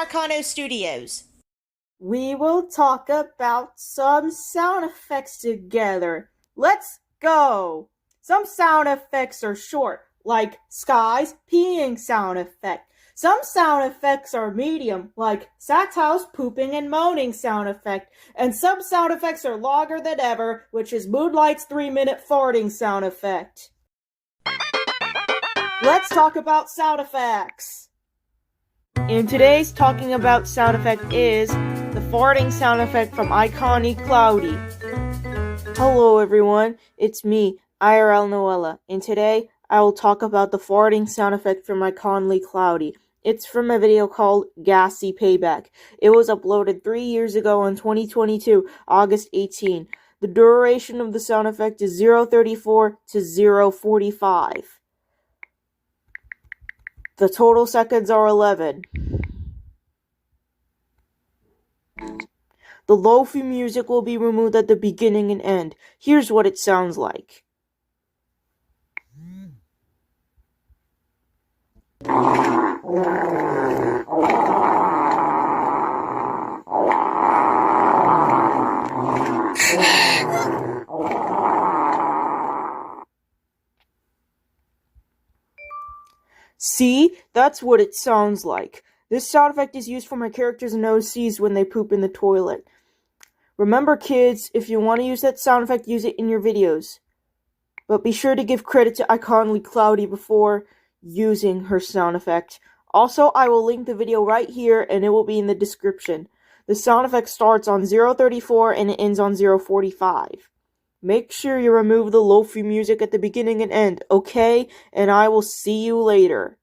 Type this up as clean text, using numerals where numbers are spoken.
Marcano Studios. We will talk about some sound effects together. Let's go! Some sound effects are short, like Sky's peeing sound effect. Some sound effects are medium, like Satow's pooping and moaning sound effect. And some sound effects are longer than ever, which is Moonlight's 3-minute farting sound effect. Let's talk about sound effects. In today's talking about sound effect is the farting sound effect from Iconic Cloudy. Hello everyone, it's me, IRL Noella, and today I will talk about the farting sound effect from Iconically Cloudy. It's from a video called Gassy Payback. It was uploaded 3 years ago on 2022, August 18. The duration of the sound effect is 0:34 to 0:45. The total seconds are 11. The lo-fi music will be removed at the beginning and end. Here's what it sounds like. See? That's what it sounds like. This sound effect is used for my characters and OCs when they poop in the toilet. Remember kids, if you want to use that sound effect, use it in your videos. But be sure to give credit to Iconically Cloudy before using her sound effect. Also, I will link the video right here and it will be in the description. The sound effect starts on 0:34 and it ends on 0:45. Make sure you remove the lo-fi music at the beginning and end, okay? And I will see you later.